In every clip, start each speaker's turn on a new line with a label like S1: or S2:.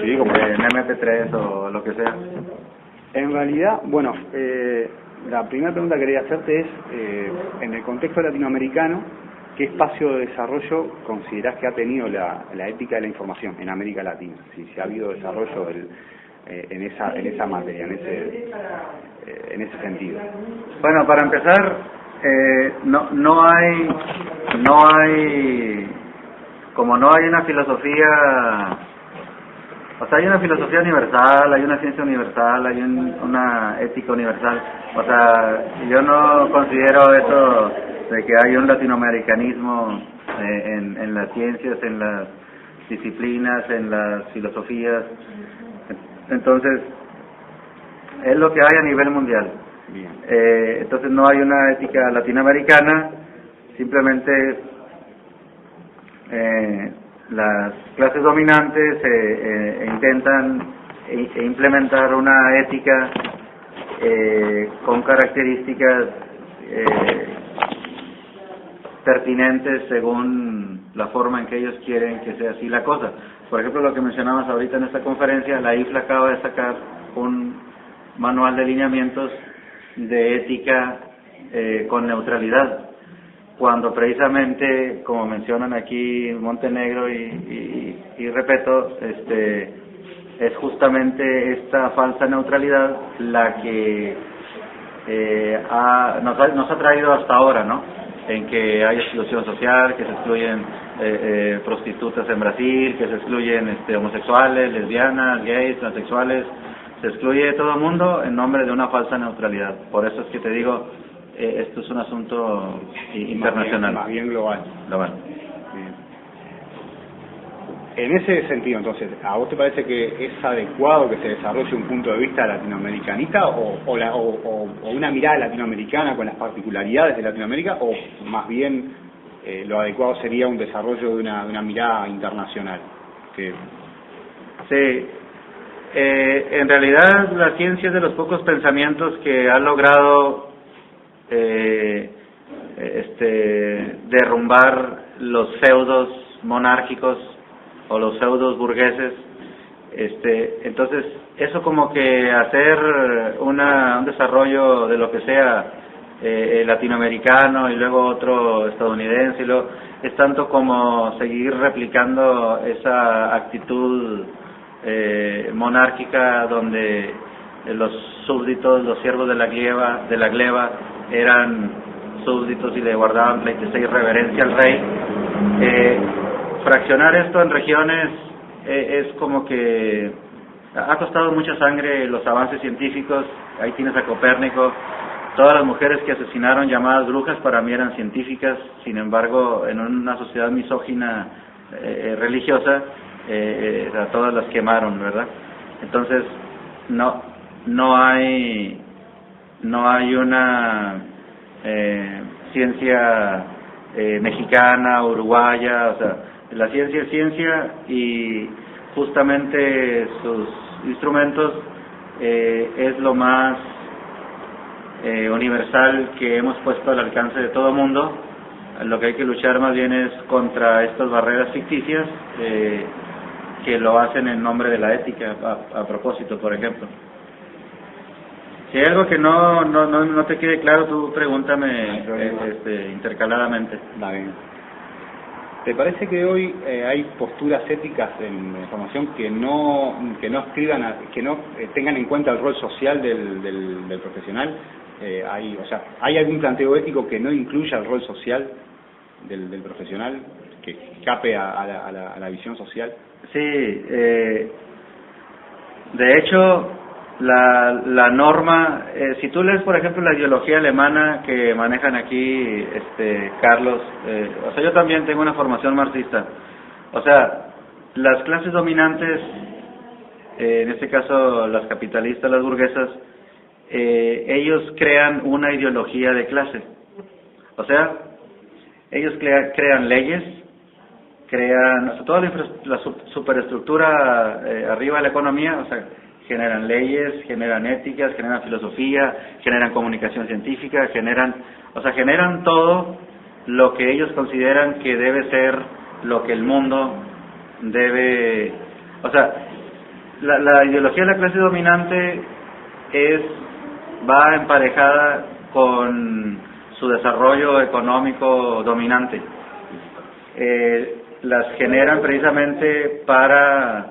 S1: Sí, como
S2: en MP3 o lo que sea.
S1: en realidad, bueno, la primera pregunta que quería hacerte es, en el contexto latinoamericano, ¿qué espacio de desarrollo considerás que ha tenido la ética de la información en América Latina? Si ha habido desarrollo en esa materia, en ese sentido.
S2: Bueno, para empezar, no hay, como no hay una filosofía, o sea, hay una filosofía universal, hay una ciencia universal, hay una ética universal. O sea, yo no considero eso de que hay un latinoamericanismo en las ciencias, en las disciplinas, en las filosofías. Entonces, es lo que hay a nivel mundial.
S1: Bien.
S2: Entonces no hay una ética latinoamericana, simplemente las clases dominantes intentan implementar una ética con características pertinentes según la forma en que ellos quieren que sea así la cosa. Por ejemplo, lo que mencionamos ahorita en esta conferencia, la IFLA acaba de sacar un manual de lineamientos de ética con neutralidad, cuando precisamente, como mencionan aquí Montenegro y Repetto, es justamente esta falsa neutralidad la que nos ha traído hasta ahora, ¿no? En que hay exclusión social, que se excluyen prostitutas en Brasil, que se excluyen homosexuales, lesbianas, gays, transexuales, se excluye todo el mundo en nombre de una falsa neutralidad. Por eso es que te digo, esto es un asunto internacional.
S1: Más bien global.
S2: Global.
S1: En ese sentido, entonces, ¿a vos te parece que es adecuado que se desarrolle un punto de vista latinoamericanista o una mirada latinoamericana con las particularidades de Latinoamérica, o más bien lo adecuado sería un desarrollo de una mirada internacional?
S2: Sí, en realidad la ciencia es de los pocos pensamientos que ha logrado derrumbar los feudos monárquicos o los feudos burgueses. Entonces eso como que hacer un desarrollo de lo que sea latinoamericano y luego otro estadounidense y luego es tanto como seguir replicando esa actitud monárquica donde los súbditos, los siervos de la gleba eran súbditos y le guardaban pleitesía y reverencia al rey. Fraccionar esto en regiones es como que ha costado mucha sangre los avances científicos. Ahí tienes a Copérnico. Todas las mujeres que asesinaron llamadas brujas para mí eran científicas. Sin embargo, en una sociedad misógina religiosa, a todas las quemaron, ¿verdad? Entonces no hay una ciencia mexicana, uruguaya. O sea, la ciencia es ciencia y justamente sus instrumentos es lo más universal que hemos puesto al alcance de todo el mundo. Lo que hay que luchar más bien es contra estas barreras ficticias que lo hacen en nombre de la ética, a propósito, por ejemplo. Si hay algo que no te quede claro, tú pregúntame intercaladamente.
S1: Va bien. ¿Te parece que hoy hay posturas éticas en la información que no escriban, que no tengan en cuenta el rol social del profesional? ¿Hay algún planteo ético que no incluya el rol social del profesional, que escape a la visión social?
S2: Sí, de hecho, la norma, si tú lees por ejemplo la ideología alemana que manejan aquí Carlos, o sea, yo también tengo una formación marxista. O sea, las clases dominantes, en este caso las capitalistas, las burguesas, ellos crean una ideología de clase. O sea, ellos crean leyes, crean, o sea, toda la superestructura arriba de la economía, o sea, generan leyes, generan éticas, generan filosofía, generan comunicación científica, generan todo lo que ellos consideran que debe ser lo que el mundo debe, o sea, la ideología de la clase dominante va emparejada con su desarrollo económico dominante. Las generan precisamente para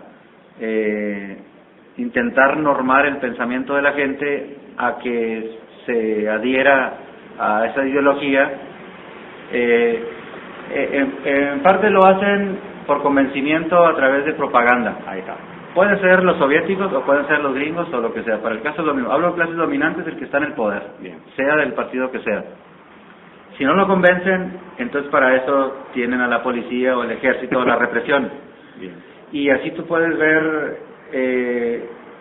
S2: intentar normar el pensamiento de la gente a que se adhiera a esa ideología. En parte lo hacen por convencimiento a través de propaganda. Ahí está. Pueden ser los soviéticos o pueden ser los gringos o lo que sea. Para el caso hablo de clases dominantes, el que está en el poder, bien, sea del partido que sea. Si no lo convencen, entonces para eso tienen a la policía o el ejército o la represión. Bien. Y así tú puedes ver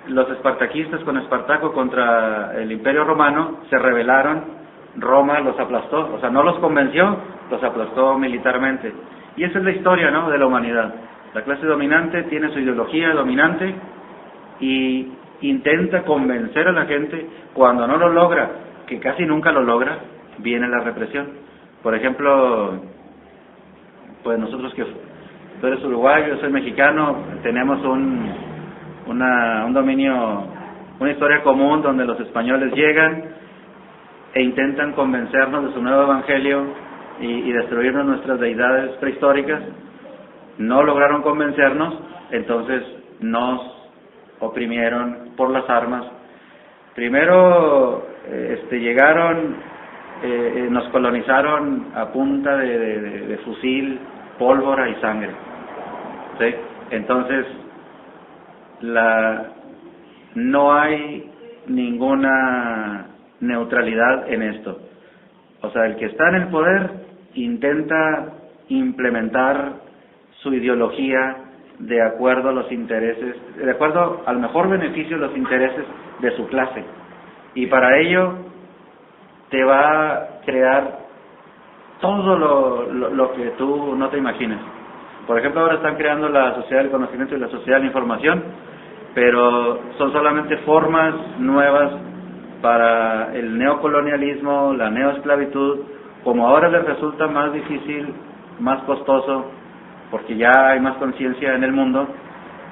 S2: los espartaquistas con Espartaco contra el Imperio Romano, se rebelaron, Roma los aplastó, o sea, no los convenció, los aplastó militarmente. Y esa es la historia, ¿no?, de la humanidad. La clase dominante tiene su ideología dominante y intenta convencer a la gente. Cuando no lo logra, que casi nunca lo logra, viene la represión. Por ejemplo, pues nosotros que tú eres uruguayo, yo soy mexicano, tenemos un dominio, una historia común donde los españoles llegan e intentan convencernos de su nuevo evangelio y destruirnos nuestras deidades prehistóricas. No lograron convencernos, entonces nos oprimieron por las armas. Primero llegaron, nos colonizaron a punta de fusil, pólvora y sangre, ¿sí? Entonces no hay ninguna neutralidad en esto. O sea, el que está en el poder intenta implementar su ideología de acuerdo a los intereses, de acuerdo al mejor beneficio de los intereses de su clase. Y para ello te va a crear todo lo que tú no te imaginas. Por ejemplo, ahora están creando la sociedad del conocimiento y la sociedad de la información, pero son solamente formas nuevas para el neocolonialismo, la neoesclavitud. Como ahora les resulta más difícil, más costoso, porque ya hay más conciencia en el mundo,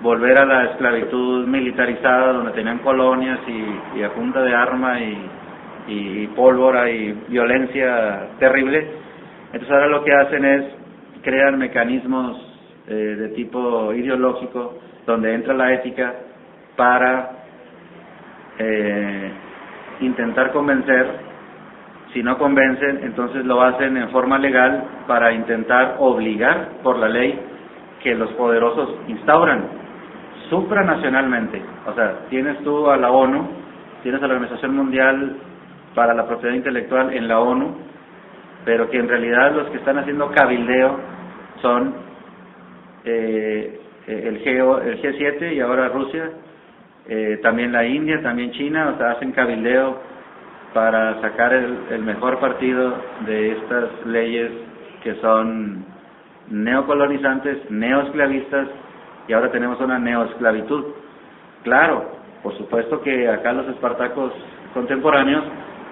S2: volver a la esclavitud militarizada, donde tenían colonias y a punta de arma y pólvora y violencia terrible. Entonces ahora lo que hacen es crear mecanismos de tipo ideológico, donde entra la ética para intentar convencer. Si no convencen, entonces lo hacen en forma legal para intentar obligar por la ley que los poderosos instauran supranacionalmente. O sea, tienes tú a la ONU, tienes a la Organización Mundial para la Propiedad Intelectual en la ONU, pero que en realidad los que están haciendo cabildeo son el G7 y ahora Rusia, también la India, también China. O sea, hacen cabildeo para sacar el mejor partido de estas leyes que son neocolonizantes, neoesclavistas, y ahora tenemos una neoesclavitud. Claro, por supuesto que acá los espartacos contemporáneos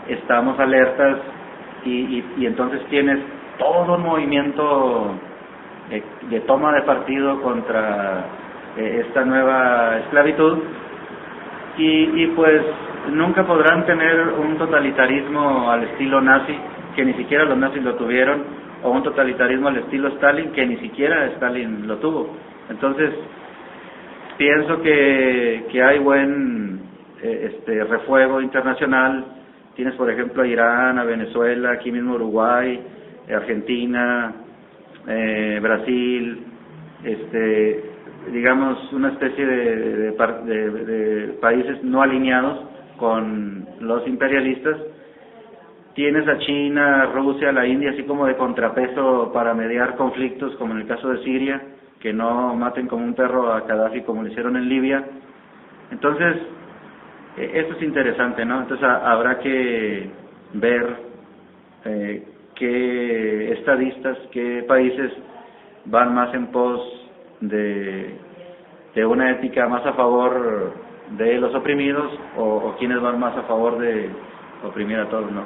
S2: estamos alertas y entonces tienes todo un movimiento de toma de partido contra esta nueva esclavitud y pues nunca podrán tener un totalitarismo al estilo nazi, que ni siquiera los nazis lo tuvieron, o un totalitarismo al estilo Stalin, que ni siquiera Stalin lo tuvo. Entonces, pienso que hay buen refuego internacional. Tienes, por ejemplo, a Irán, a Venezuela, aquí mismo Uruguay, Argentina, Brasil, digamos una especie de países no alineados con los imperialistas. Tienes a China, Rusia, la India, así como de contrapeso para mediar conflictos, como en el caso de Siria, que no maten como un perro a Gaddafi como lo hicieron en Libia. Entonces, esto es interesante, ¿no? Entonces habrá que ver qué estadistas, qué países van más en pos de una ética más a favor de los oprimidos o quienes van más a favor de oprimir a todos, ¿no?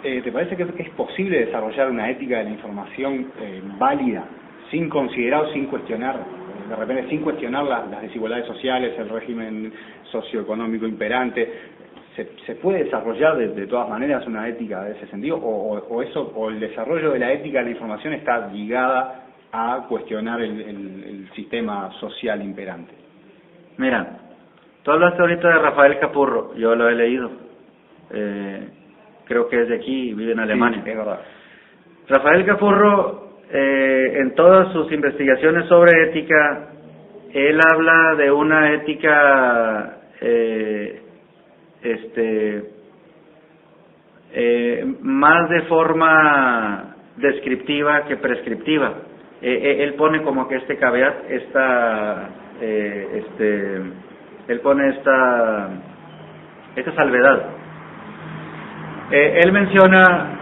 S1: ¿Te parece que es posible desarrollar una ética de la información válida, sin considerar o sin cuestionar de repente sin cuestionar las desigualdades sociales, el régimen socioeconómico imperante, ¿se puede desarrollar de todas maneras una ética de ese sentido? ¿O el desarrollo de la ética de la información está ligada a cuestionar el sistema social imperante?
S2: Mira, tú hablaste ahorita de Rafael Capurro, yo lo he leído, creo que es de aquí, vive en Alemania.
S1: Sí, es verdad.
S2: Rafael Capurro, en todas sus investigaciones sobre ética, él habla de una ética más de forma descriptiva que prescriptiva. Él pone como que este caveat, él pone esta salvedad. Él menciona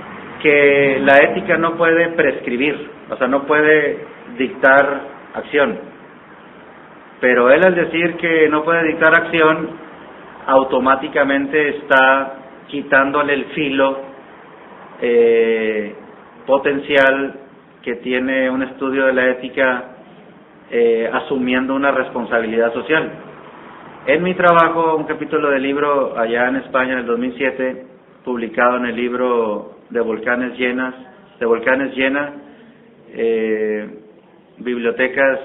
S2: que la ética no puede prescribir, o sea, no puede dictar acción. Pero él, al decir que no puede dictar acción, automáticamente está quitándole el filo potencial que tiene un estudio de la ética, asumiendo una responsabilidad social. En mi trabajo, un capítulo del libro allá en España en el 2007, publicado en el libro de Volcanes Llenas, bibliotecas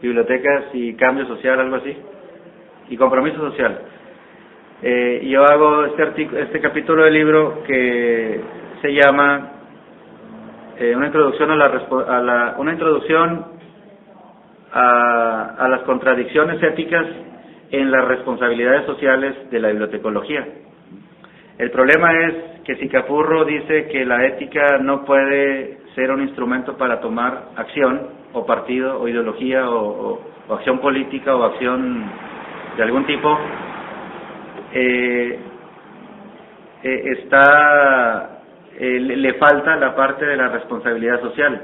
S2: bibliotecas y cambio social, algo así, y compromiso social. Yo hago este capítulo del libro que se llama una introducción a las contradicciones éticas en las responsabilidades sociales de la bibliotecología. El problema es que si Capurro dice que la ética no puede ser un instrumento para tomar acción o partido o ideología o acción política o acción de algún tipo, le falta la parte de la responsabilidad social.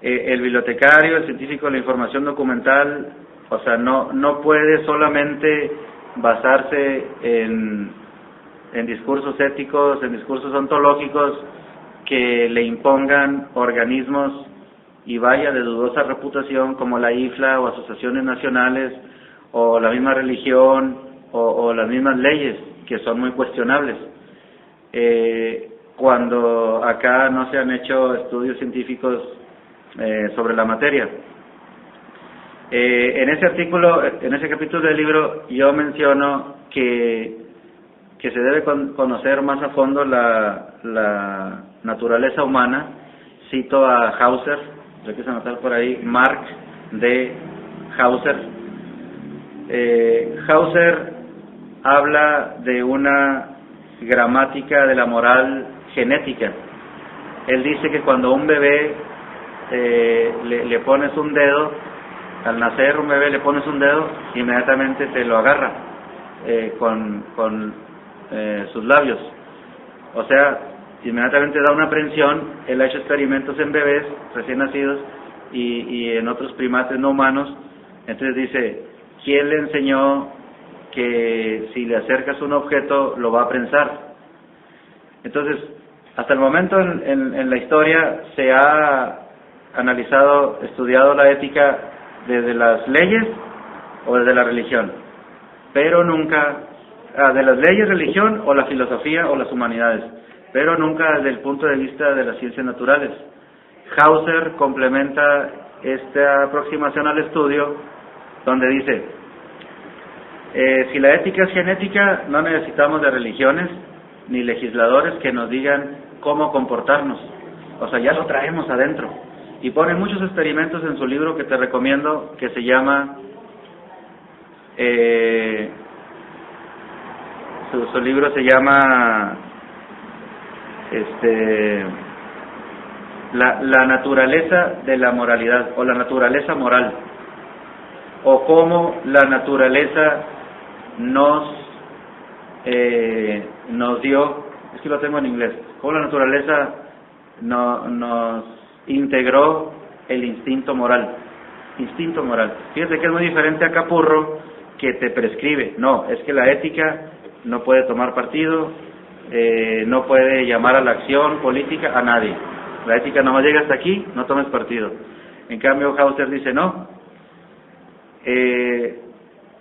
S2: El bibliotecario, el científico de la información documental, o sea, no puede solamente basarse en discursos éticos, en discursos ontológicos que le impongan organismos y vaya de dudosa reputación como la IFLA o asociaciones nacionales o la misma religión o las mismas leyes que son muy cuestionables, cuando acá no se han hecho estudios científicos sobre la materia. En ese capítulo del libro yo menciono que se debe conocer más a fondo la naturaleza humana. Cito a Hauser, lo quise anotar por ahí, Mark D. Hauser. Hauser habla de una gramática de la moral genética. Él dice que cuando a un bebé le pones un dedo, al nacer un bebé le pones un dedo, inmediatamente te lo agarra con sus labios. O sea, inmediatamente da una aprensión. Él ha hecho experimentos en bebés recién nacidos y en otros primates no humanos. Entonces dice, ¿quién le enseñó que si le acercas un objeto lo va a prensar? Entonces, hasta el momento en la historia se ha analizado, estudiado la ética desde las leyes o desde la religión, pero nunca de las leyes, religión o la filosofía o las humanidades, pero nunca desde el punto de vista de las ciencias naturales. Hauser complementa esta aproximación al estudio donde dice, si la ética es genética, no necesitamos de religiones ni legisladores que nos digan cómo comportarnos, o sea, ya lo traemos adentro. Y pone muchos experimentos en su libro que te recomiendo, que se llama su libro se llama la naturaleza de la moralidad, o la naturaleza moral, o cómo la naturaleza nos dio, es que lo tengo en inglés, cómo la naturaleza nos integró el instinto moral. Fíjate que es muy diferente a Capurro, que te prescribe. No, es que la ética no puede tomar partido, no puede llamar a la acción política a nadie. La ética nomás llega hasta aquí, no tomes partido. En cambio, Hauser dice no.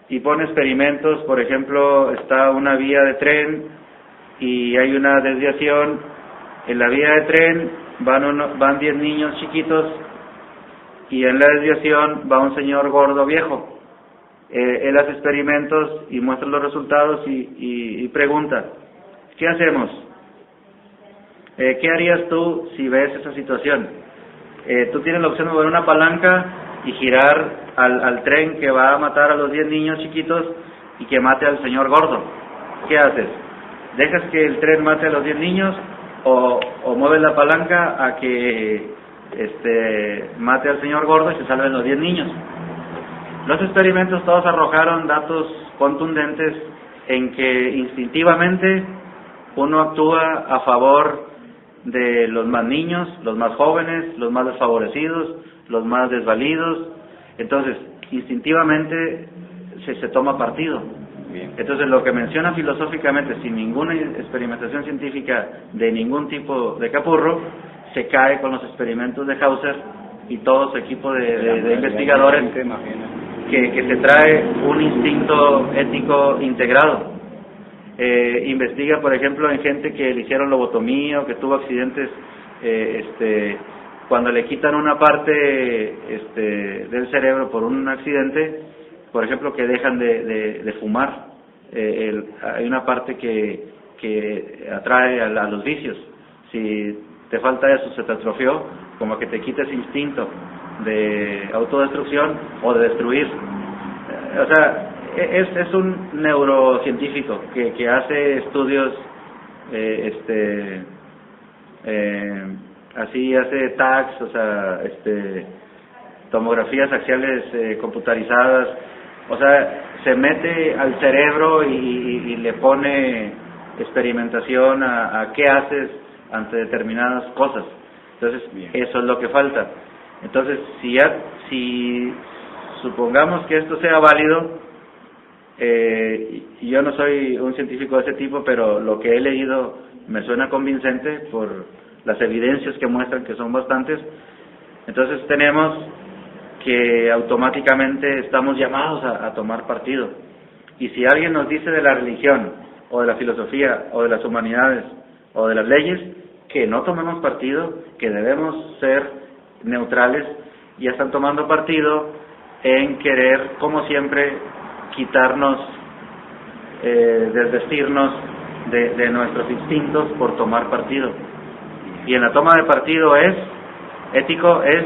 S2: Y pone experimentos, por ejemplo, está una vía de tren y hay una desviación. En la vía de tren van 10 niños chiquitos y en la desviación va un señor gordo viejo. Él hace experimentos y muestra los resultados y pregunta, ¿qué hacemos? ¿Qué harías tú si ves esa situación? Tú tienes la opción de mover una palanca y girar al tren que va a matar a los 10 niños chiquitos y que mate al señor gordo. ¿Qué haces? ¿Dejas que el tren mate a los 10 niños o mueves la palanca a que mate al señor gordo y se salven los 10 niños? Los experimentos todos arrojaron datos contundentes en que instintivamente uno actúa a favor de los más niños, los más jóvenes, los más desfavorecidos, los más desvalidos. Entonces, instintivamente se toma partido.
S1: Bien.
S2: Entonces, lo que menciona filosóficamente, sin ninguna experimentación científica de ningún tipo de capurro, se cae con los experimentos de Hauser y todo su equipo de investigadores que se trae un instinto ético integrado. Investiga, por ejemplo, en gente que le hicieron lobotomía o que tuvo accidentes, cuando le quitan una parte del cerebro por un accidente, por ejemplo, que dejan de fumar. Hay una parte que atrae a los vicios. Si te falta eso, se te atrofió, como que te quita ese instinto de autodestrucción o de destruir. O sea, es un neurocientífico que hace estudios, así hace tags, o sea, tomografías axiales computarizadas, o sea, se mete al cerebro y le pone experimentación a qué haces ante determinadas cosas. Entonces, eso es lo que falta. Entonces, si supongamos que esto sea válido, yo no soy un científico de ese tipo, pero lo que he leído me suena convincente por las evidencias que muestran que son bastantes. Entonces tenemos que automáticamente estamos llamados a tomar partido. Y si alguien nos dice de la religión, o de la filosofía, o de las humanidades, o de las leyes, que no tomemos partido, que debemos ser neutrales, ya están tomando partido en querer, como siempre, quitarnos, desvestirnos de nuestros instintos por tomar partido. Y en la toma de partido ético es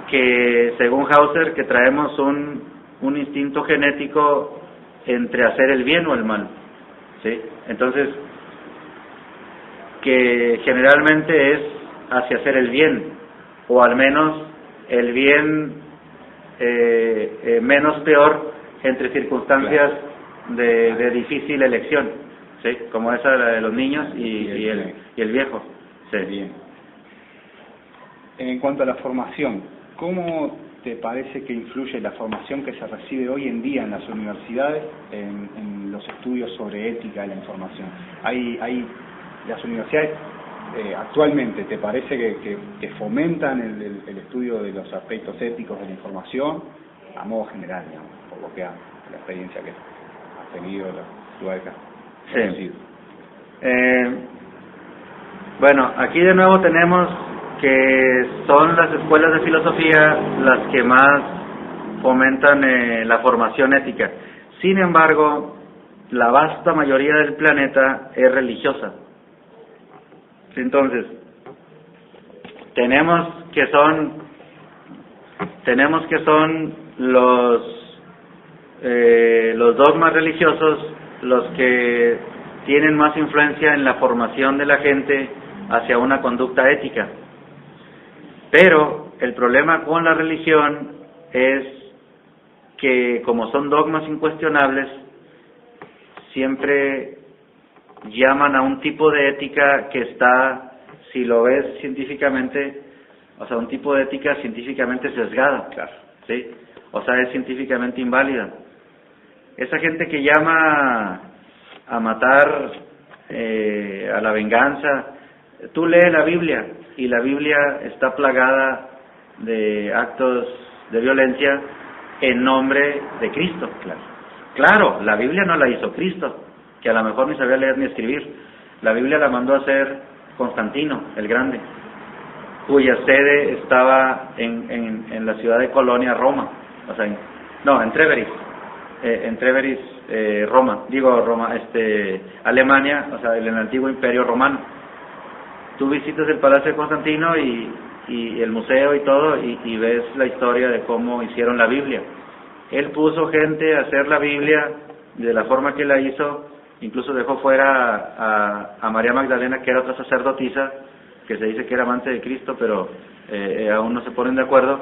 S2: que, según Hauser, que traemos un instinto genético entre hacer el bien o el mal, ¿sí? Entonces, que generalmente es hacia hacer el bien, o al menos el bien menos peor entre circunstancias de difícil elección, ¿sí? Como esa de los niños y el viejo. Sí.
S1: Bien. En cuanto a la formación, ¿cómo te parece que influye la formación que se recibe hoy en día en las universidades en los estudios sobre ética de la información? Hay las universidades actualmente, ¿te parece que fomentan el estudio de los aspectos éticos de la información a modo general, digamos, por lo que la experiencia que has tenido, los lugares que has conocido?
S2: Bueno, aquí de nuevo tenemos que son las escuelas de filosofía las que más fomentan la formación ética. Sin embargo, la vasta mayoría del planeta es religiosa. Entonces, tenemos que son los dogmas religiosos los que tienen más influencia en la formación de la gente hacia una conducta ética. Pero el problema con la religión es que, como son dogmas incuestionables, siempre llaman a un tipo de ética que está, si lo ves científicamente, o sea, un tipo de ética científicamente sesgada,
S1: Claro.
S2: ¿sí? O sea, es científicamente inválida. Esa gente que llama a matar, a la venganza, tú lees la Biblia, y la Biblia está plagada de actos de violencia en nombre de Cristo. Claro, la Biblia no la hizo Cristo, que a lo mejor ni sabía leer ni escribir. La Biblia la mandó a hacer Constantino, el Grande, cuya sede estaba en la ciudad de Colonia, Roma, o sea, en Treveris, Alemania, o sea, en el antiguo Imperio Romano. Tú visitas el Palacio de Constantino y el museo y todo, y ves la historia de cómo hicieron la Biblia. Él puso gente a hacer la Biblia de la forma que la hizo, incluso dejó fuera a María Magdalena, que era otra sacerdotisa, que se dice que era amante de Cristo, pero aún no se ponen de acuerdo.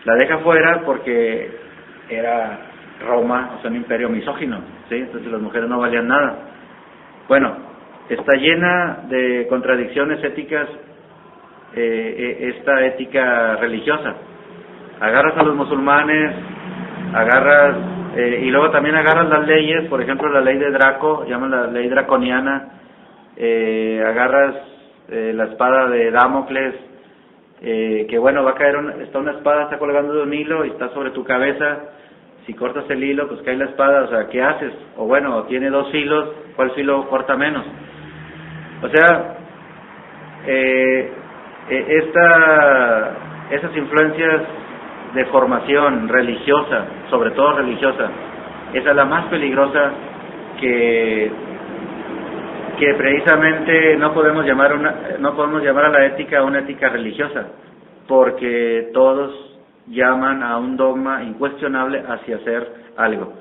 S2: La deja fuera porque era Roma, o sea, un imperio misógino, ¿sí? Entonces las mujeres no valían nada. Bueno, está llena de contradicciones éticas, esta ética religiosa. Agarras a los musulmanes, y luego también agarras las leyes, por ejemplo la ley de Draco, llaman la ley draconiana, agarras la espada de Damocles, que bueno, va a caer está una espada, está colgando de un hilo y está sobre tu cabeza. Si cortas el hilo, pues cae la espada, o sea, ¿qué haces? O bueno, tiene 2 hilos, ¿cuál filo corta menos? O sea, esas influencias de formación religiosa, sobre todo religiosa, esa es la más peligrosa, que precisamente no podemos llamar a la ética una ética religiosa, porque todos llaman a un dogma incuestionable hacia hacer algo.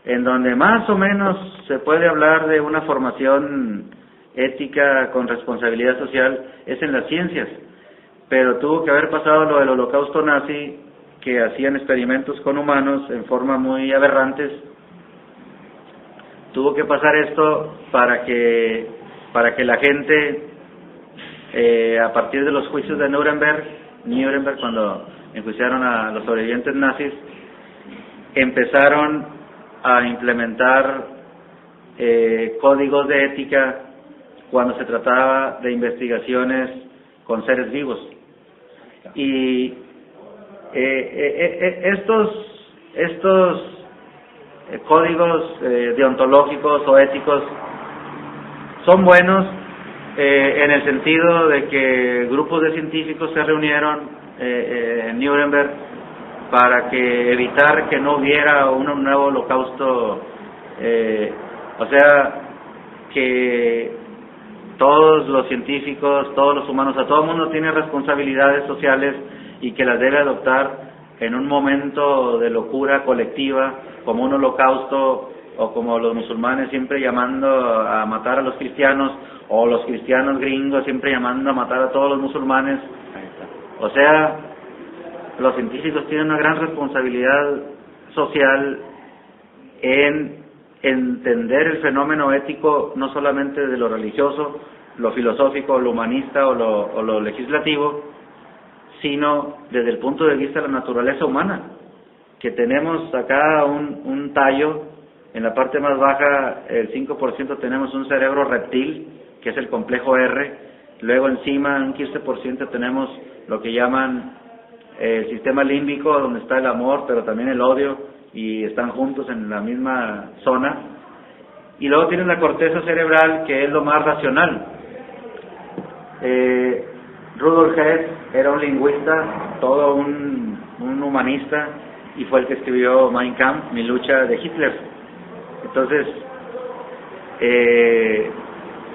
S2: En donde más o menos se puede hablar de una formación ética con responsabilidad social es en las ciencias, pero tuvo que haber pasado lo del holocausto nazi, que hacían experimentos con humanos en forma muy aberrantes. Tuvo que pasar esto para que la gente, a partir de los juicios de Nuremberg, cuando enjuiciaron a los sobrevivientes nazis, empezaron a implementar códigos de ética cuando se trataba de con seres vivos. Y estos códigos deontológicos o éticos son buenos en el sentido de que grupos de científicos se reunieron en Nuremberg para que evitar que no hubiera un nuevo holocausto, o sea, que todos los científicos, todos los humanos, a todo el mundo tiene responsabilidades sociales y que las debe adoptar en un momento de locura colectiva, como un holocausto, o como los musulmanes siempre llamando a matar a los cristianos, o los cristianos gringos siempre llamando a matar a todos los musulmanes. O sea, los científicos tienen una gran responsabilidad social en entender el fenómeno ético, no solamente de lo religioso, lo filosófico, lo humanista o lo legislativo, sino desde el punto de vista de la naturaleza humana, que tenemos acá un tallo, en la parte más baja, el 5% tenemos un cerebro reptil, que es el complejo R, luego encima, un 15% tenemos lo que llaman el sistema límbico, donde está el amor, pero también el odio, y están juntos en la misma zona, y luego tienes la corteza cerebral, que es lo más racional. Rudolf Hess era un lingüista, todo un humanista, y fue el que escribió Mein Kampf, Mi lucha de Hitler. Entonces,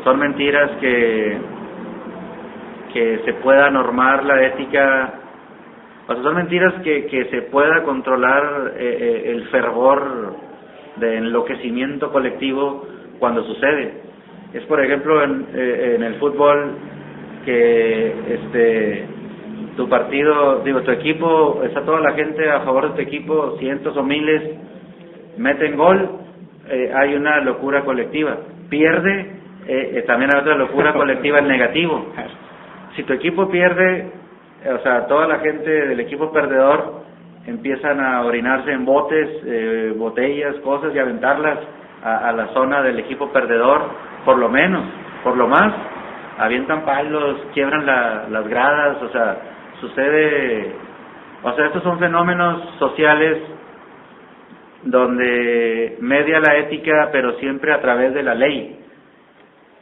S2: son mentiras que se pueda normar la ética, o sea, son mentiras que se pueda controlar el fervor de enloquecimiento colectivo cuando sucede. Es, por ejemplo, en el fútbol, que tu partido, tu equipo, está toda la gente a favor de tu equipo, cientos o miles, meten gol, hay una locura colectiva. Pierde, también hay otra locura colectiva en negativo. Si tu equipo pierde, o sea, toda la gente del equipo perdedor empiezan a orinarse en botes, botellas, cosas, y aventarlas a la zona del equipo perdedor, por lo más, avientan palos, quiebran las gradas, o sea, sucede, o sea, estos son fenómenos sociales donde media la ética, pero siempre a través de la ley.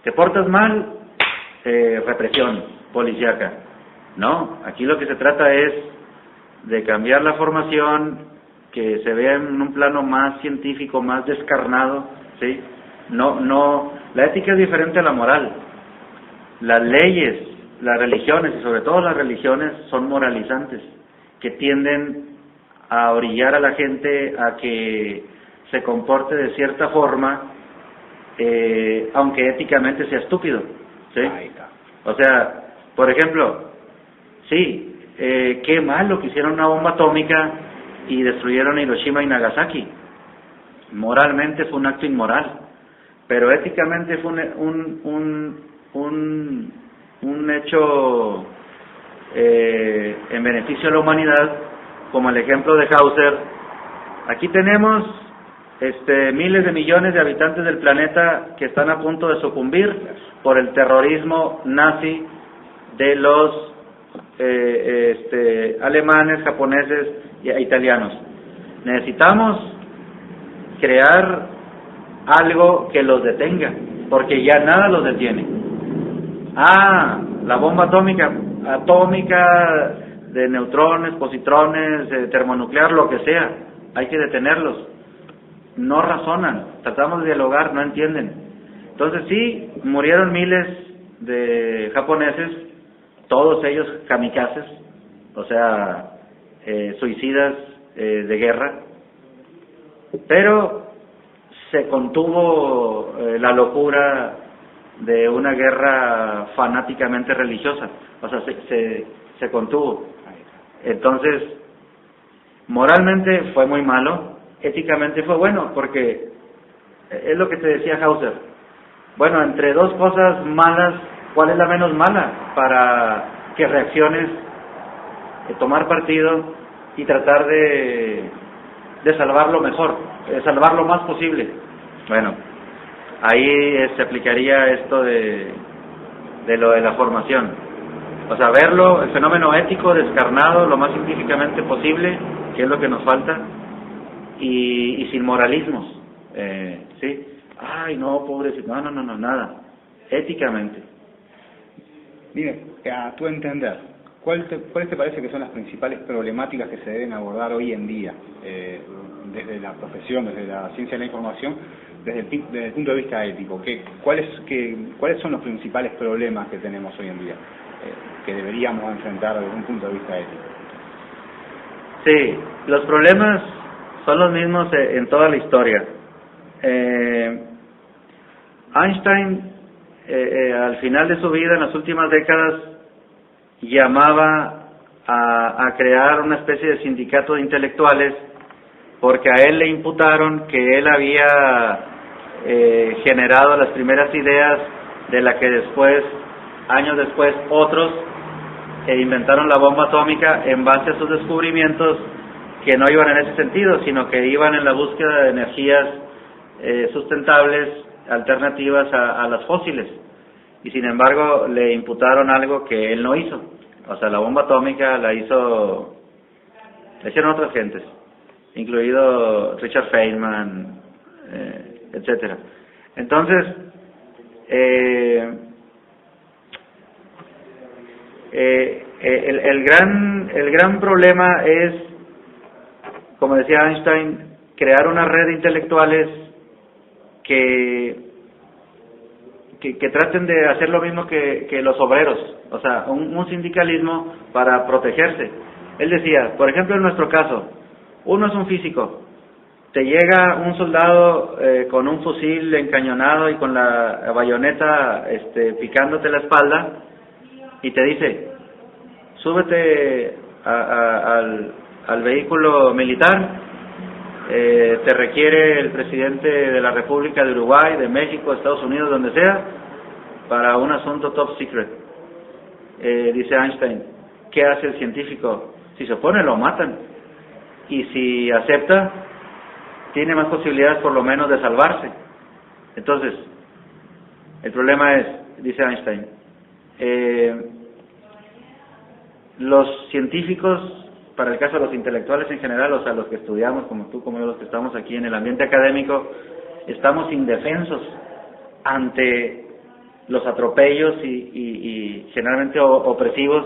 S2: Te portas mal, represión policíaca. No, aquí lo que se trata es de cambiar la formación, que se vea en un plano más científico, más descarnado, ¿sí? No, la ética es diferente a la moral. Las leyes, las religiones, y sobre todo las religiones, son moralizantes, que tienden a orillar a la gente a que se comporte de cierta forma, aunque éticamente sea estúpido, ¿sí? O sea, por ejemplo, sí, qué malo que hicieron una bomba atómica y destruyeron Hiroshima y Nagasaki. Moralmente fue un acto inmoral, pero éticamente fue un hecho en beneficio de la humanidad, como el ejemplo de Hauser. Aquí tenemos miles de millones de habitantes del planeta que están a punto de sucumbir por el terrorismo nazi de los alemanes, japoneses e italianos. Necesitamos crear algo que los detenga, porque ya nada los detiene. La bomba atómica de neutrones, positrones, termonuclear, lo que sea, hay que detenerlos. No razonan, tratamos de dialogar, no entienden. Entonces sí, murieron miles de japoneses, todos ellos kamikazes, o sea, suicidas de guerra, pero se contuvo la locura de una guerra fanáticamente religiosa, o sea, se contuvo. Entonces, moralmente fue muy malo, éticamente fue bueno, porque es lo que te decía Hauser. Bueno, entre dos cosas malas, ¿cuál es la menos mala? Para que reacciones, tomar partido y tratar de salvar lo mejor, salvar lo más posible. Bueno, ahí se aplicaría esto de lo de la formación. O sea, verlo, el fenómeno ético descarnado lo más científicamente posible, que es lo que nos falta, y sin moralismos, ¿sí? Ay, no, pobrecito, no, nada, éticamente.
S1: Mire, a tu entender, ¿cuáles te parece que son las principales problemáticas que se deben abordar hoy en día, desde la profesión, desde la ciencia de la información, desde el punto de vista ético? ¿Cuáles son los principales problemas que tenemos hoy en día, que deberíamos enfrentar desde un punto de vista ético?
S2: Sí, los problemas son los mismos en toda la historia. Einstein, al final de su vida, en las últimas décadas, llamaba a crear una especie de sindicato de intelectuales, porque a él le imputaron que él había generado las primeras ideas de la que después, años después, otros inventaron la bomba atómica en base a sus descubrimientos que no iban en ese sentido, sino que iban en la búsqueda de energías sustentables, alternativas a las fósiles. Y sin embargo le imputaron algo que él no hizo. O sea, la bomba atómica la hicieron otras gentes, incluido Richard Feynman, etcétera. Entonces, el gran problema es, como decía Einstein, crear una red de intelectuales que traten de hacer lo mismo que los obreros, o sea, un sindicalismo para protegerse. Él decía, por ejemplo, en nuestro caso, uno es un físico, te llega un soldado con un fusil encañonado y con la bayoneta picándote la espalda y te dice, súbete al vehículo militar, te requiere el presidente de la República de Uruguay, de México, Estados Unidos, donde sea, para un asunto top secret. Dice Einstein, ¿qué hace el científico? Si se opone, lo matan. Y si acepta, tiene más posibilidades por lo menos de salvarse. Entonces, el problema es, dice Einstein, Los científicos, para el caso de los intelectuales en general, o sea, los que estudiamos, como tú, como yo, los que estamos aquí en el ambiente académico, estamos indefensos ante los atropellos y generalmente opresivos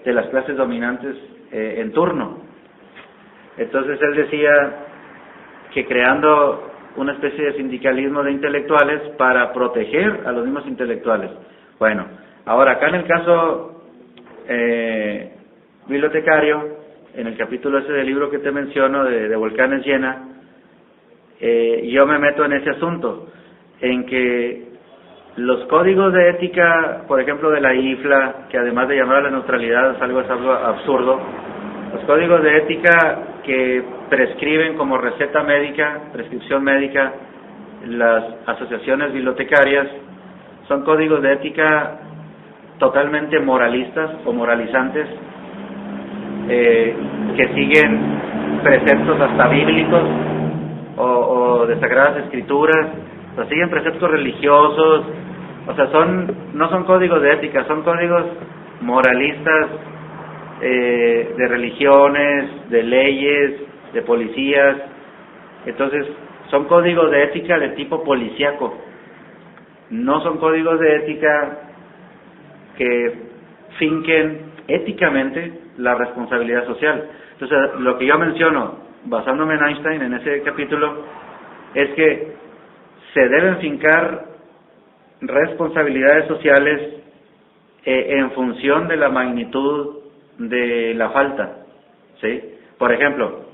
S2: de las clases dominantes en turno. Entonces él decía que creando una especie de sindicalismo de intelectuales para proteger a los mismos intelectuales. Bueno, ahora acá en el caso bibliotecario, en el capítulo ese del libro que te menciono de Volcanes Llena, yo me meto en ese asunto, en que los códigos de ética, por ejemplo de la IFLA, que además de llamar a la neutralidad es algo absurdo, los códigos de ética que prescriben como receta médica, prescripción médica, las asociaciones bibliotecarias, son códigos de ética totalmente moralistas o moralizantes, que siguen preceptos hasta bíblicos o de sagradas escrituras, o sea, siguen preceptos religiosos, o sea, no son códigos de ética, son códigos moralistas, de religiones, de leyes, de policías. Entonces son códigos de ética de tipo policíaco, no son códigos de ética que finquen éticamente la responsabilidad social. Entonces lo que yo menciono, basándome en Einstein en ese capítulo, es que se deben fincar responsabilidades sociales en función de la magnitud de la falta, ¿sí? Por ejemplo,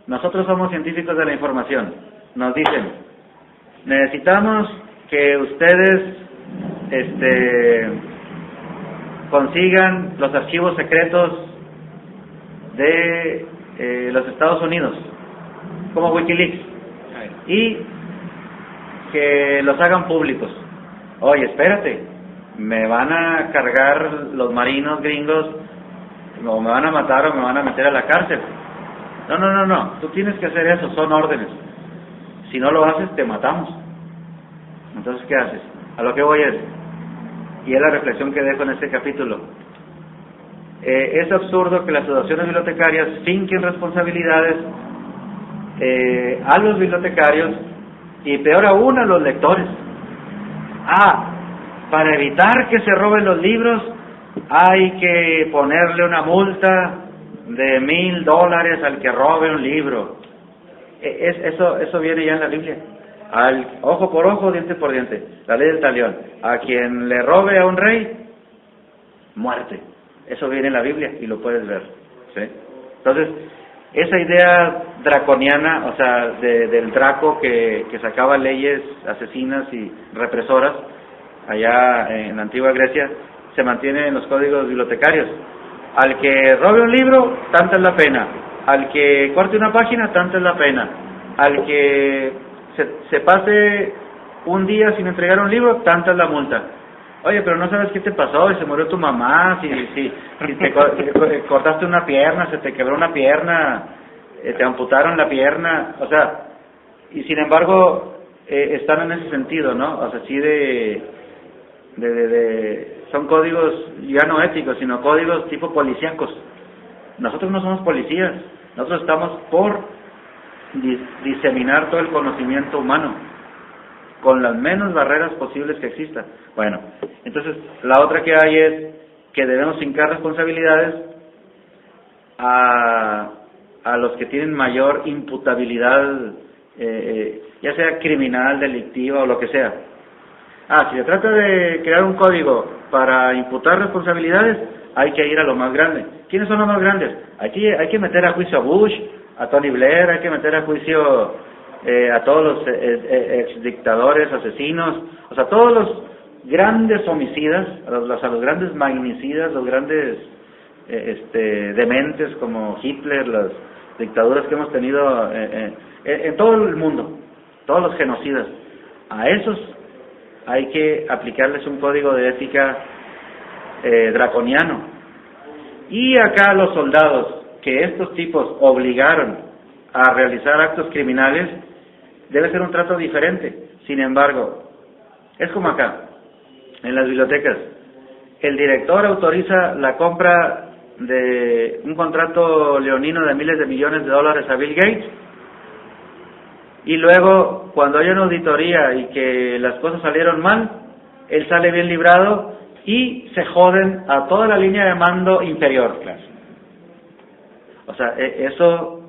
S2: nosotros somos científicos de la información, nos dicen, necesitamos que ustedes consigan los archivos secretos de los Estados Unidos, como Wikileaks, y que los hagan públicos. Oye, espérate, me van a cargar los marinos gringos, o me van a matar o me van a meter a la cárcel. No, tú tienes que hacer eso, son órdenes. Si no lo haces, te matamos. Entonces, ¿qué haces? A lo que voy es, y es la reflexión que dejo en este capítulo, es absurdo que las asociaciones bibliotecarias finquen responsabilidades a los bibliotecarios y peor aún a los lectores. Para evitar que se roben los libros hay que ponerle una multa de $1,000 al que robe un libro. Eso viene ya en la Biblia. Ojo por ojo, diente por diente, la ley del talión. A quien le robe a un rey, muerte. Eso viene en la Biblia y lo puedes ver, ¿sí? Entonces, esa idea draconiana, o sea, del Draco que sacaba leyes asesinas y represoras allá en la antigua Grecia, se mantiene en los códigos bibliotecarios. Al que robe un libro, tanta es la pena. Al que corte una página, tanta es la pena. Al que se pase un día sin entregar un libro, tanta es la multa. Oye, pero no sabes qué te pasó, y se murió tu mamá, si te cortaste una pierna, se te quebró una pierna, te amputaron la pierna, o sea, y sin embargo están en ese sentido, ¿no? O sea, sí son códigos ya no éticos, sino códigos tipo policíacos. Nosotros no somos policías, nosotros estamos por diseminar todo el conocimiento humano con las menos barreras posibles que existan. Bueno, entonces la otra que hay es que debemos fincar responsabilidades a los que tienen mayor imputabilidad, ya sea criminal, delictiva o lo que sea. Si se trata de crear un código para imputar responsabilidades, hay que ir a lo más grande. ¿Quiénes son los más grandes? Hay que meter a juicio a Bush, a Tony Blair, hay que meter a juicio a todos los exdictadores, asesinos, o sea, todos los grandes homicidas, a los grandes magnicidas, los grandes dementes como Hitler, las dictaduras que hemos tenido en todo el mundo, todos los genocidas. A esos hay que aplicarles un código de ética draconiano. Y acá los soldados que estos tipos obligaron a realizar actos criminales, debe ser un trato diferente. Sin embargo, es como acá. en las bibliotecas. El director autoriza la compra de un contrato leonino de miles de millones de dólares a Bill Gates, y luego cuando hay una auditoría y que las cosas salieron mal, él sale bien librado y se joden a toda la línea de mando inferior.
S1: Claro.
S2: O sea, eso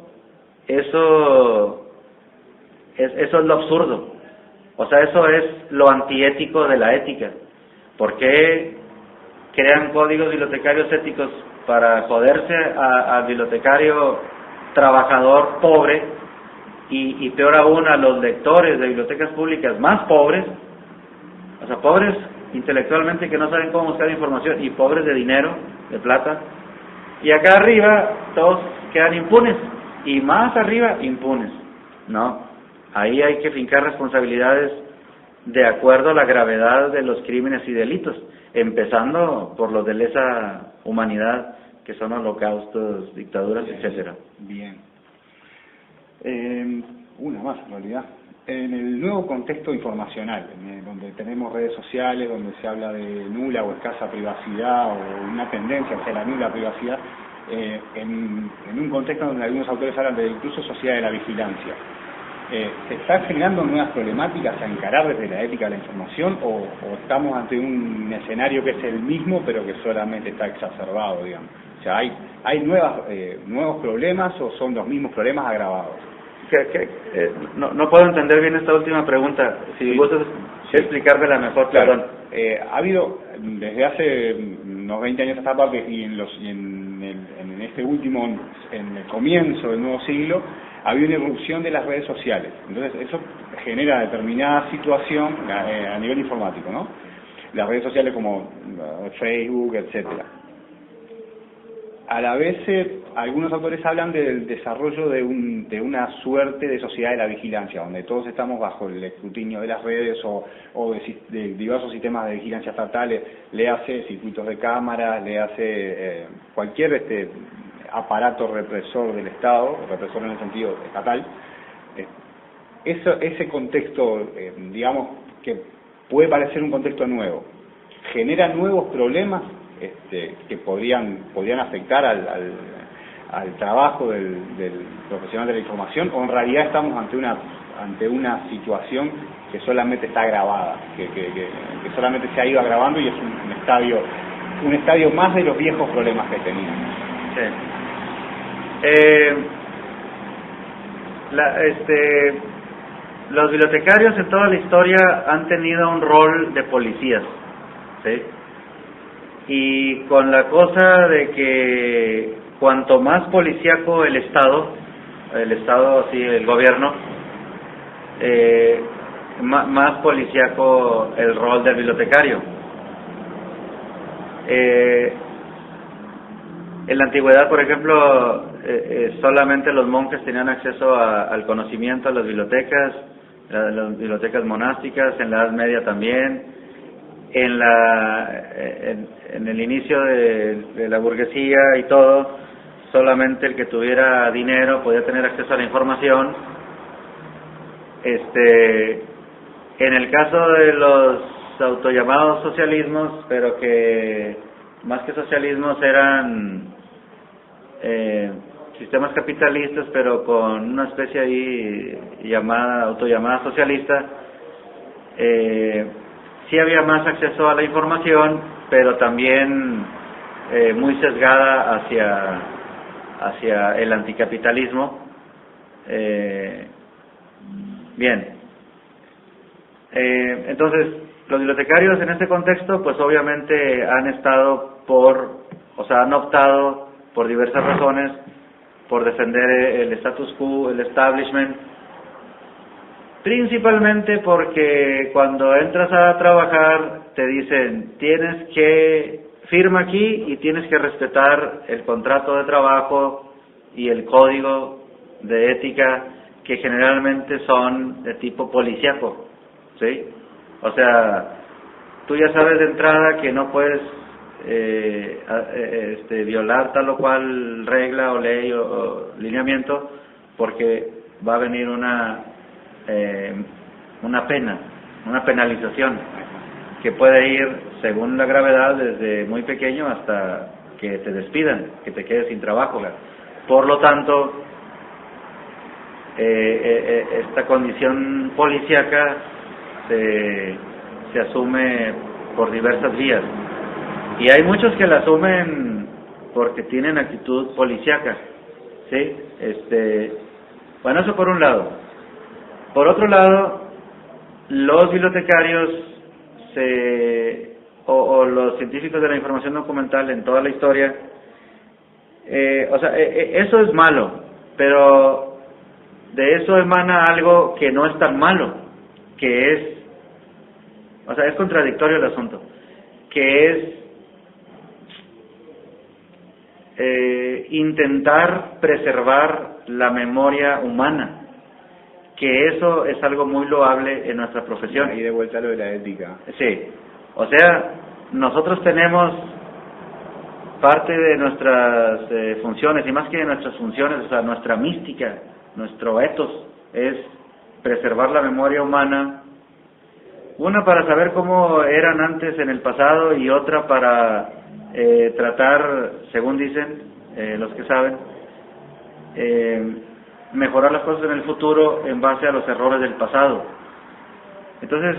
S2: es lo absurdo. O sea, eso es lo antiético de la ética. ¿Por qué crean códigos bibliotecarios éticos para joderse al bibliotecario trabajador pobre y peor aún a los lectores de bibliotecas públicas más pobres? O sea, pobres intelectualmente que no saben cómo buscar información y pobres de dinero, de plata. Y acá arriba todos quedan impunes y más arriba impunes. No, ahí hay que fincar responsabilidades de acuerdo a la gravedad de los crímenes y delitos, empezando por los de lesa humanidad, que son holocaustos, dictaduras, etcétera.
S1: Bien. Una más en realidad. En el nuevo contexto informacional, donde tenemos redes sociales, donde se habla de nula o escasa privacidad o una tendencia hacia la nula privacidad, en un contexto donde algunos autores hablan de incluso sociedad de la vigilancia, ¿se están generando nuevas problemáticas a encarar desde la ética de la información o estamos ante un escenario que es el mismo pero que solamente está exacerbado, digamos? O sea, ¿hay nuevos problemas o son los mismos problemas agravados?
S2: No puedo entender bien esta última pregunta. Si gustas explicármela mejor,
S1: claro.
S2: Perdón.
S1: Ha habido desde hace unos 20 años a esta parte y en este último, en el comienzo del nuevo siglo, había una irrupción de las redes sociales. Entonces eso genera determinada situación a nivel informático, ¿no? Las redes sociales como Facebook, etcétera. A la vez, algunos autores hablan del desarrollo de una suerte de sociedad de la vigilancia, donde todos estamos bajo el escrutinio de las redes o de diversos sistemas de vigilancia estatales, le hace circuitos de cámaras, le hace cualquier aparato represor del Estado, represor en el sentido estatal. Ese contexto, digamos, que puede parecer un contexto nuevo, genera nuevos problemas que podrían afectar al trabajo del profesional de la información, o en realidad estamos ante una situación que solamente está agravada, que solamente se ha ido agravando y es un estadio más de los viejos problemas que teníamos.
S2: Sí. Los bibliotecarios en toda la historia han tenido un rol de policías, ¿sí? Y con la cosa de que cuanto más policíaco el Estado, sí, el gobierno, más policíaco el rol del bibliotecario. En la antigüedad, por ejemplo, solamente los monjes tenían acceso al conocimiento, a las bibliotecas monásticas, en la Edad Media también. En el inicio de la burguesía y todo, solamente el que tuviera dinero podía tener acceso a la información. En el caso de los autollamados socialismos, pero que más que socialismos eran sistemas capitalistas, pero con una especie ahí autollamada socialista, sí había más acceso a la información, pero también muy sesgada hacia el anticapitalismo. Bien. Entonces, los bibliotecarios en este contexto, pues obviamente han optado por diversas razones por defender el status quo, el establishment, principalmente porque cuando entras a trabajar te dicen tienes que firma aquí y tienes que respetar el contrato de trabajo y el código de ética, que generalmente son de tipo policíaco, ¿sí? O sea, tú ya sabes de entrada que no puedes violar tal o cual regla o ley o lineamiento, porque va a venir una penalización. que puede ir según la gravedad desde muy pequeño hasta que te despidan, que te quedes sin trabajo. Por lo tanto, esta condición policíaca se asume por diversas vías, y hay muchos que la asumen porque tienen actitud policíaca, ¿sí? Bueno, eso por un lado. Por otro lado, los bibliotecarios o los científicos de la información documental en toda la historia, eso es malo, pero de eso emana algo que no es tan malo, que es contradictorio el asunto, que es intentar preservar la memoria humana, que eso es algo muy loable en nuestra profesión.
S1: Y de vuelta a lo de la ética.
S2: Sí, o sea, nosotros tenemos parte de nuestras funciones, y más que de nuestras funciones, o sea, nuestra mística, nuestro ethos, es preservar la memoria humana, una para saber cómo eran antes en el pasado, y otra para tratar, según dicen los que saben, mejorar las cosas en el futuro en base a los errores del pasado. Entonces,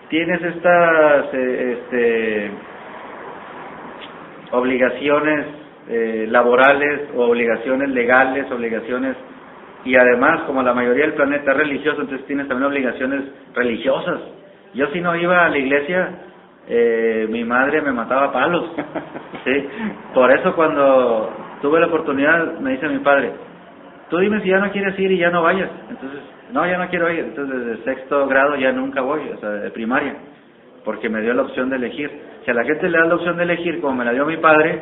S2: tienes estas obligaciones laborales, o obligaciones legales, obligaciones, y además, como la mayoría del planeta es religioso, entonces tienes también obligaciones religiosas. Yo, si no iba a la iglesia, mi madre me mataba a palos, ¿sí? Por eso, cuando tuve la oportunidad, me dice mi padre: tú dime si ya no quieres ir y ya no vayas. Entonces, no, ya no quiero ir. Entonces, desde sexto grado ya nunca voy, o sea, de primaria, porque me dio la opción de elegir. Si a la gente le da la opción de elegir, como me la dio mi padre,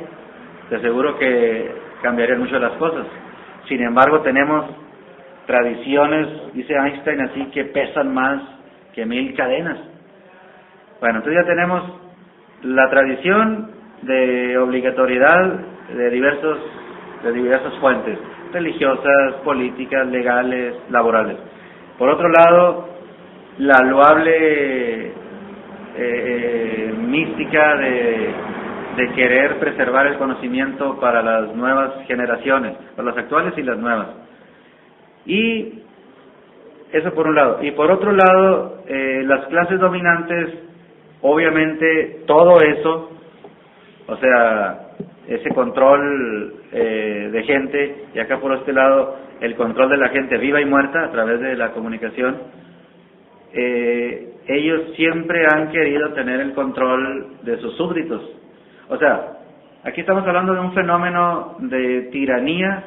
S2: te aseguro que cambiarían mucho las cosas. Sin embargo, tenemos tradiciones, dice Einstein, así, que pesan más que 1000 cadenas. Bueno, entonces ya tenemos la tradición de obligatoriedad de diversas fuentes, religiosas, políticas, legales, laborales. Por otro lado, la loable mística de querer preservar el conocimiento para las nuevas generaciones, para las actuales y las nuevas. Y eso por un lado. Y por otro lado, las clases dominantes, obviamente, todo eso, o sea, ese control de gente, y acá por este lado, el control de la gente viva y muerta a través de la comunicación, ellos siempre han querido tener el control de sus súbditos. O sea, aquí estamos hablando de un fenómeno de tiranía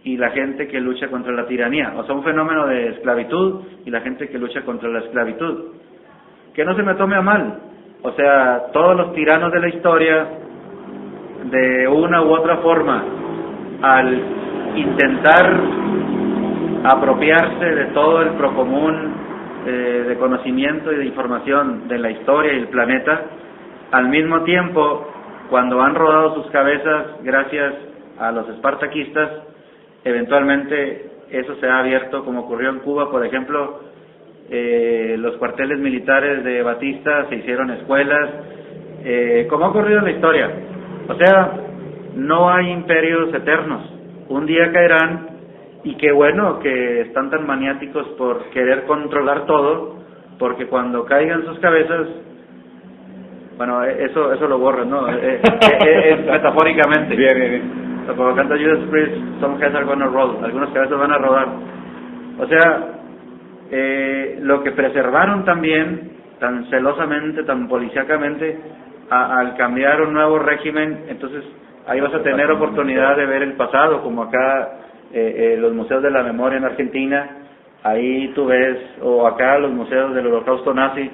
S2: y la gente que lucha contra la tiranía, o sea, un fenómeno de esclavitud y la gente que lucha contra la esclavitud. Que no se me tome a mal, o sea, todos los tiranos de la historia, de una u otra forma, al intentar apropiarse de todo el procomún de conocimiento y de información de la historia y el planeta, al mismo tiempo, cuando han rodado sus cabezas gracias a los espartaquistas, eventualmente eso se ha abierto, como ocurrió en Cuba, por ejemplo. Los cuarteles militares de Batista se hicieron escuelas, como ha ocurrido en la historia. O sea, no hay imperios eternos, un día caerán, y qué bueno que están tan maniáticos por querer controlar todo, porque cuando caigan sus cabezas, bueno, eso lo borran, ¿no? Metafóricamente.
S1: Bien.
S2: Como canta Judas Priest, some heads are gonna roll, algunas cabezas van a rodar. O sea, lo que preservaron también, tan celosamente, tan policíacamente, al cambiar un nuevo régimen, entonces ahí vas a tener oportunidad de ver el pasado, como acá los museos de la memoria en Argentina, ahí tú ves, o acá los museos del Holocausto nazi,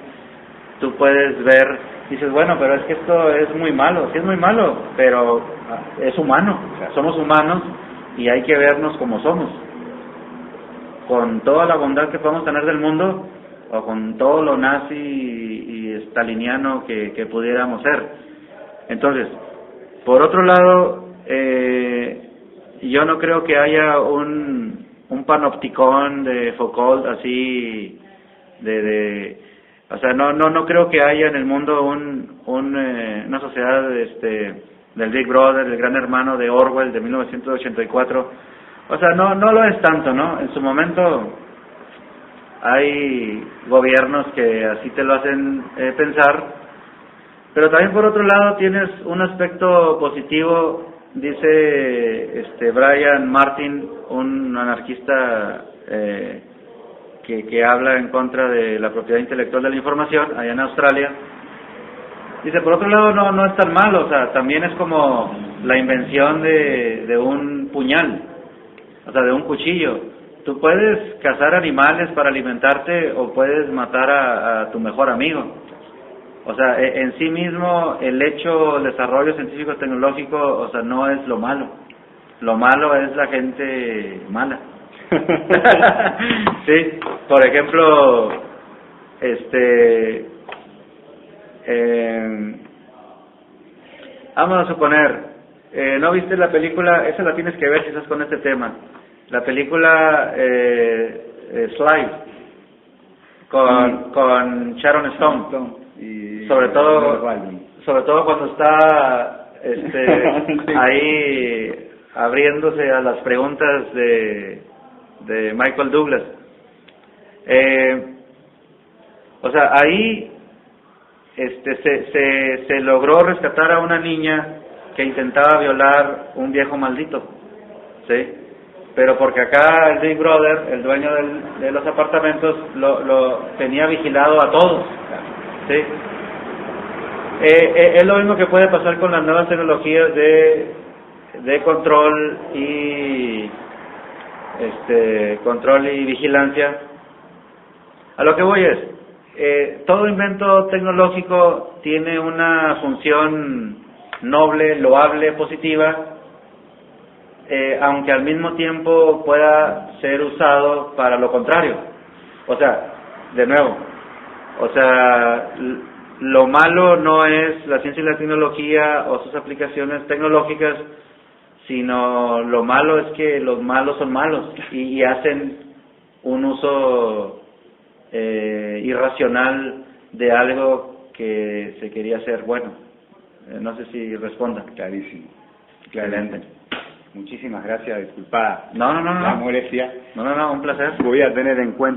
S2: tú puedes ver, dices, bueno, pero es que esto es muy malo. Sí, es muy malo, pero es humano, o sea, somos humanos y hay que vernos como somos, con toda la bondad que podemos tener del mundo, o con todo lo nazi y staliniano que pudiéramos ser. Entonces, por otro lado, yo no creo que haya un panopticón de Foucault así, de O sea, no creo que haya en el mundo una sociedad del Big Brother, del Gran Hermano de Orwell de 1984. O sea, no lo es tanto, ¿no? En su momento hay gobiernos que así te lo hacen pensar, pero también por otro lado tienes un aspecto positivo. Dice Brian Martin, un anarquista que habla en contra de la propiedad intelectual de la información allá en Australia. Dice, por otro lado no es tan malo, o sea, también es como la invención de un puñal, o sea, de un cuchillo. Tú puedes cazar animales para alimentarte o puedes matar a tu mejor amigo. O sea, en sí mismo el desarrollo científico tecnológico, o sea, no es lo malo. Lo malo es la gente mala. Sí, por ejemplo, vamos a suponer, ¿no viste la película? Esa la tienes que ver si estás con este tema. La película Slide con Sharon Stone.
S1: Y
S2: sobre todo cuando está
S1: Sí.
S2: ahí abriéndose a las preguntas de Michael Douglas. O sea, ahí se logró rescatar a una niña que intentaba violar un viejo maldito, ¿sí? Pero porque acá el Big Brother, el dueño de los apartamentos, lo tenía vigilado a todos, ¿sí? Es lo mismo que puede pasar con las nuevas tecnologías de control y vigilancia. A lo que voy es, todo invento tecnológico tiene una función noble, loable, positiva, aunque al mismo tiempo pueda ser usado para lo contrario. O sea, de nuevo, lo malo no es la ciencia y la tecnología o sus aplicaciones tecnológicas, sino lo malo es que los malos son malos y hacen un uso irracional de algo que se quería hacer bueno. No sé si responda.
S1: Clarísimo.
S2: Excelente.
S1: Muchísimas gracias, disculpa
S2: No.
S1: la molestia.
S2: No, un placer.
S1: Voy a tener en cuenta